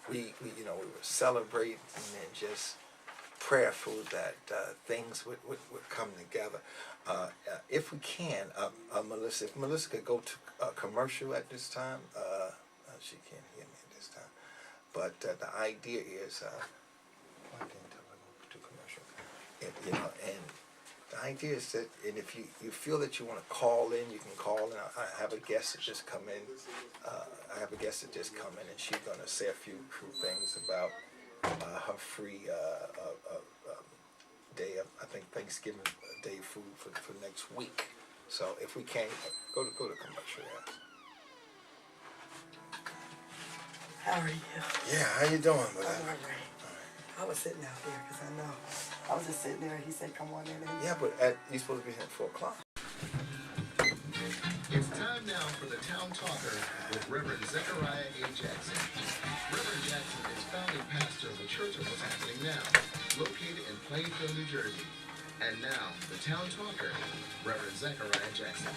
we were celebrating and just prayerful that things would come together. If we can, Melissa, if Melissa could go to commercial at this time, she can't hear me at this time. But the idea is, why can't tell her to go to commercial? And the idea is that, and if you feel that you want to call in, you can call in. I have a guest that just come in. And she's going to say a few things about her free day of, I think, Thanksgiving Day food for next week. So if we can, go to commercial. Yeah. How are you? Yeah, how you doing? I'm all right. I was sitting out there because I know. I was just sitting there. He said, "Come on in." Yeah, but you're supposed to be here at 4 o'clock. It's time now for the Town Talker with Reverend Zechariah A. Jackson. Reverend Jackson is founding pastor of the Church of What's Happening Now, located in Plainfield, New Jersey. And now, the Town Talker, Reverend Zechariah Jackson.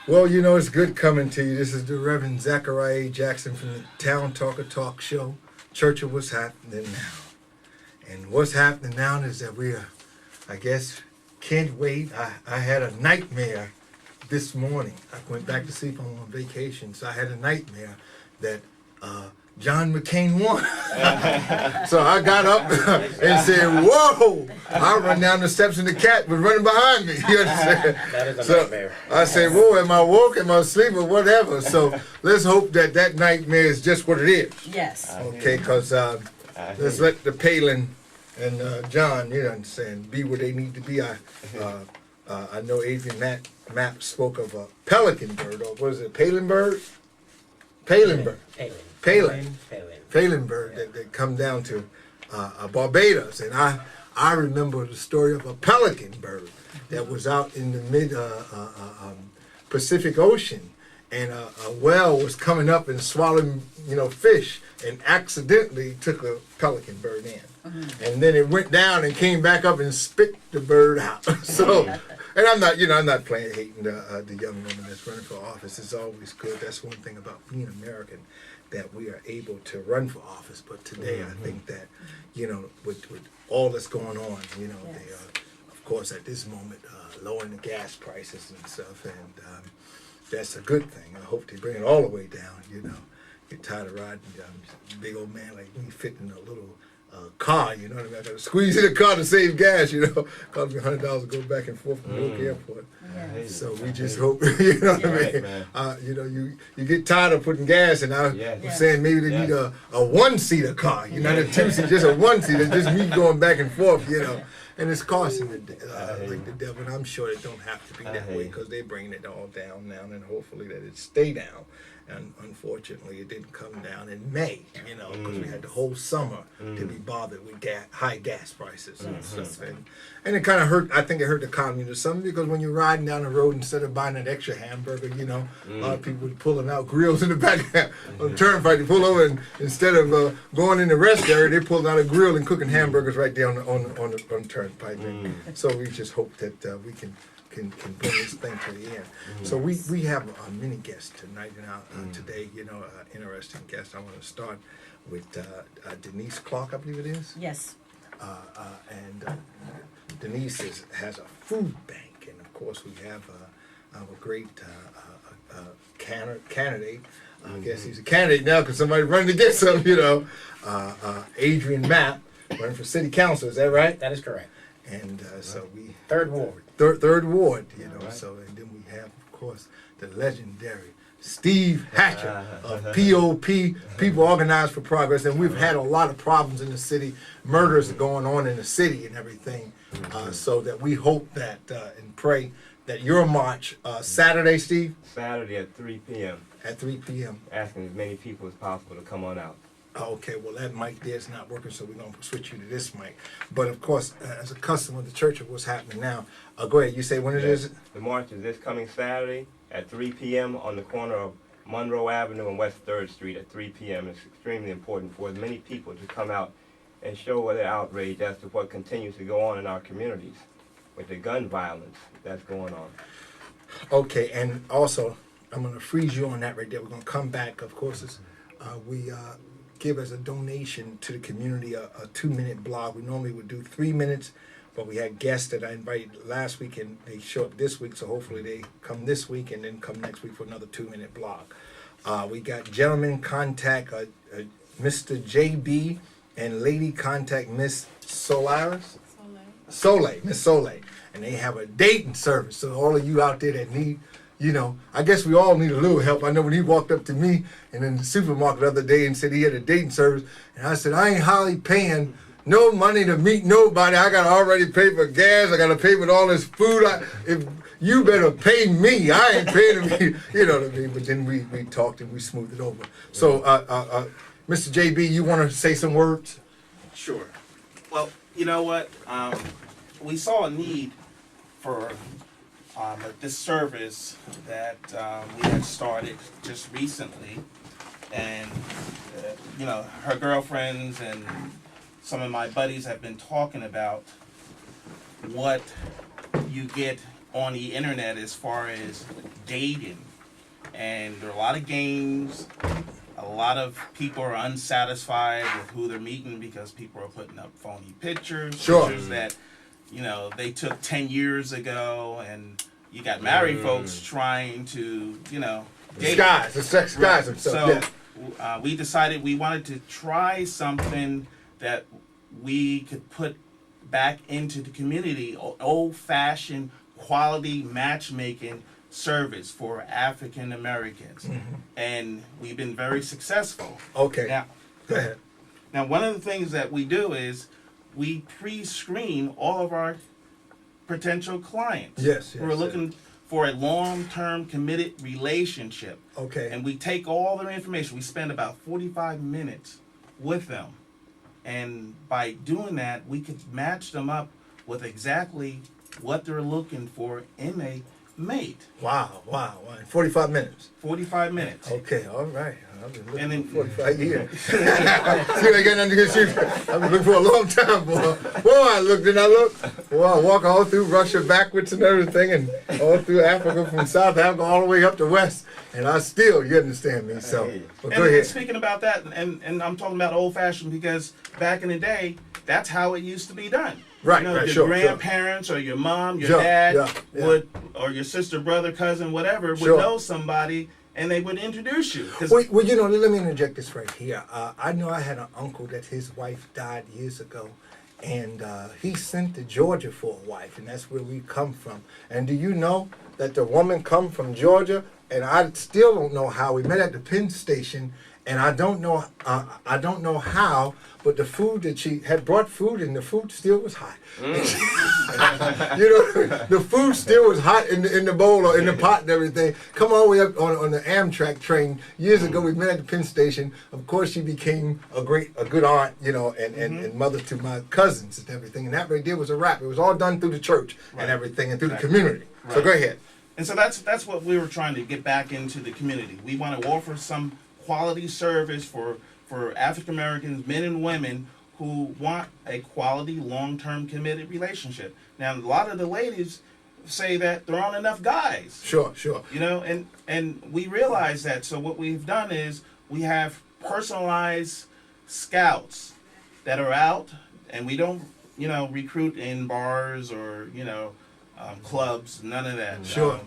Well, it's good coming to you. This is the Reverend Zechariah A. Jackson from the Town Talker Talk Show, Church of What's Happening Now. And what's happening now is that we are, I guess, can't wait. I had a nightmare this morning. I went back to sleep on vacation, so I had a nightmare that John McCain won. So I got up and said, "Whoa!" I run down the steps and the cat was running behind me. You understand? That is a nightmare. I said, "Whoa, am I woke? Am I asleep or whatever?" So let's hope that nightmare is just what it is. Yes. Okay, because let's let the Palin and John, you know what I'm saying, be where they need to be. I know Adrian Mapp spoke of a pelican bird, or what is it, Palin bird? Palin bird. Palin bird that come down to Barbados. And I remember the story of a pelican bird that was out in the mid Pacific Ocean, and a whale was coming up and swallowing fish, and accidentally took a pelican bird in. And then it went down and came back up and spit the bird out. So, and I'm not hating the young woman that's running for office. It's always good. That's one thing about being American, that we are able to run for office. But today, I think that, with all that's going on, they are, of course, at this moment, lowering the gas prices and stuff, and that's a good thing. I hope they bring it all the way down. Get tired of riding big old man like me fitting in a little car, you know what I mean? I got to squeeze in the car to save gas, Cost me $100 to go back and forth from Newark Airport. Yes. So we just hope, you know what I mean? You get tired of putting gas, and I'm saying maybe they need a one-seater car, not a two-seater, just a one-seater, just me going back and forth, And it's costing like the devil, and I'm sure it don't have to be that way, because they're bringing it all down now, and hopefully that it stay down. And unfortunately, it didn't come down in May, because we had the whole summer to be bothered with high gas prices and stuff. And it kind of hurt, I think it hurt the economy to some, because when you're riding down the road, instead of buying an extra hamburger, a lot of people were pulling out grills in the back of the turnpike to pull over, and instead of going in the rest area, they pulled out a grill and cooking hamburgers right there on the turnpike. So we just hope that we can bring this thing to the end. So we have many guests tonight, today, interesting guest. I want to start with Denise Clark, I believe it is. Yes. And Denise has a food bank, and of course we have a great candidate. I guess he's a candidate now because somebody's running to get some, Adrian Mapp, running for city council. Is that right? That is correct. And so we... Third ward. Third ward, Right. So, and then we have, of course, the legendary Steve Hatcher of POP, People Organized for Progress. And we've had a lot of problems in the city, murders going on in the city and everything. So that we hope that and pray that your march, Saturday, Steve? Saturday at 3 p.m. At 3 p.m. Asking as many people as possible to come on out. Okay, well that mic there is not working, so we're going to switch you to this mic. But of course, as a customer of the Church of What's Happening Now, go ahead, you say when it is? The march is this coming Saturday at 3 p.m. on the corner of Monroe Avenue and West 3rd Street at 3 p.m. It's extremely important for as many people to come out and show their outrage as to what continues to go on in our communities with the gun violence that's going on. Okay, and also, I'm going to freeze you on that right there. We're going to come back, of course, it's we give as a donation to the community a 2-minute blog. We normally would do 3 minutes, but we had guests that I invited last week and they show up this week, so hopefully they come this week and then come next week for another 2-minute blog. We got gentlemen contact Mr. JB and lady contact Miss Solaris? Miss Soleil. And they have a dating service. So all of you out there that need, I guess we all need a little help. I know when he walked up to me and in the supermarket the other day and said he had a dating service, and I said, I ain't hardly paying no money to meet nobody. I got to already pay for gas. I got to pay for all this food. If you better pay me. I ain't paying to me. You know what I mean? But then we talked and we smoothed it over. So, Mr. JB, you want to say some words? Sure. Well, you know what? We saw a need for this service that we had started just recently. And, her girlfriends and some of my buddies have been talking about what you get on the internet as far as dating. And there are a lot of games. A lot of people are unsatisfied with who they're meeting because people are putting up phony pictures. Sure. Pictures that, they took 10 years ago. And you got married folks trying to, date. Disguise themselves. So we decided we wanted to try something that we could put back into the community, old-fashioned quality matchmaking service for African Americans. Mm-hmm. And we've been very successful. Okay. Now, go ahead. Now, one of the things that we do is we pre-screen all of our potential clients. Yes. We're looking for a long-term committed relationship. Okay. And we take all their information. We spend about 45 minutes with them. And by doing that, we could match them up with exactly what they're looking for in a mate. Wow. 45 minutes. 45 minutes. Okay, all right. I've been looking And then, for 45 years. See, I got nothing against you. I've been looking for a long time, boy. Boy, I look. Boy, I walk all through Russia backwards and everything, and all through Africa, from South Africa all the way up to West. And I still, you understand me, so. But go ahead. Speaking about that, and I'm talking about old-fashioned because back in the day, that's how it used to be done. Right, your grandparents or your mom, your dad would, or your sister, brother, cousin, whatever, would know somebody, and they would introduce you. Well, let me interject this right here. I know I had an uncle that his wife died years ago, and he sent to Georgia for a wife, and that's where we come from. And do you know that the woman come from Georgia? And I still don't know how. We met at the Penn Station, and I don't know how, but the food that she had brought food, and the food still was hot. The food still was hot in the bowl or in the pot and everything. Come all the way up on the Amtrak train. Years ago, we met at the Penn Station. Of course, she became a good aunt, and mother to my cousins and everything. And that right there was a wrap. It was all done through the church and everything, and through the community. Right. So go ahead. And so that's what we were trying to get back into the community. We want to offer some quality service for African Americans, men and women, who want a quality, long-term committed relationship. Now, a lot of the ladies say that there aren't enough guys. Sure. And we realize that. So what we've done is we have personalized scouts that are out, and we don't, recruit in bars or, clubs, none of that. Sure.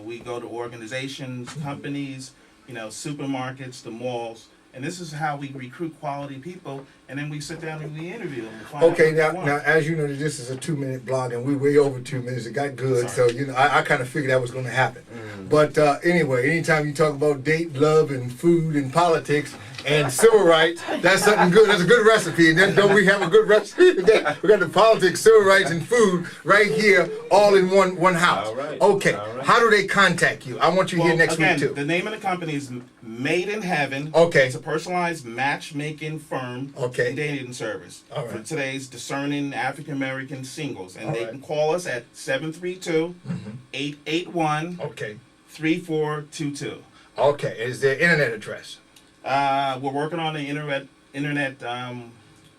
We go to organizations, companies, supermarkets, the malls, and this is how we recruit quality people, and then we sit down and we interview them. And find out what they now, as you know, this is a 2-minute blog, and we're way over 2 minutes. It got good, so I kind of figured that was going to happen. But anyway, anytime you talk about date, love, and food and politics and civil rights, that's something good. That's a good recipe. And then don't we have a good recipe? We got the politics, civil rights, and food right here, all in one house. All right. Okay. All right. How do they contact you? I want you here next week too. The name of the company is Made in Heaven. Okay. It's a personalized matchmaking firm. Okay. And dating service. All right. For today's discerning African American singles, and All they right. can call us at 732-881. Okay. 3422. Okay. Is there internet address? We're working on the internet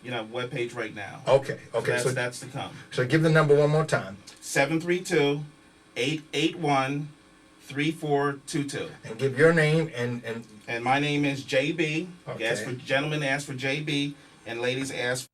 webpage right now. Okay. So that's to come. So give the number one more time. 732-881-3422. 3422. And give your name and And my name is JB. Okay. Yes, for gentlemen, ask for JB, and ladies, ask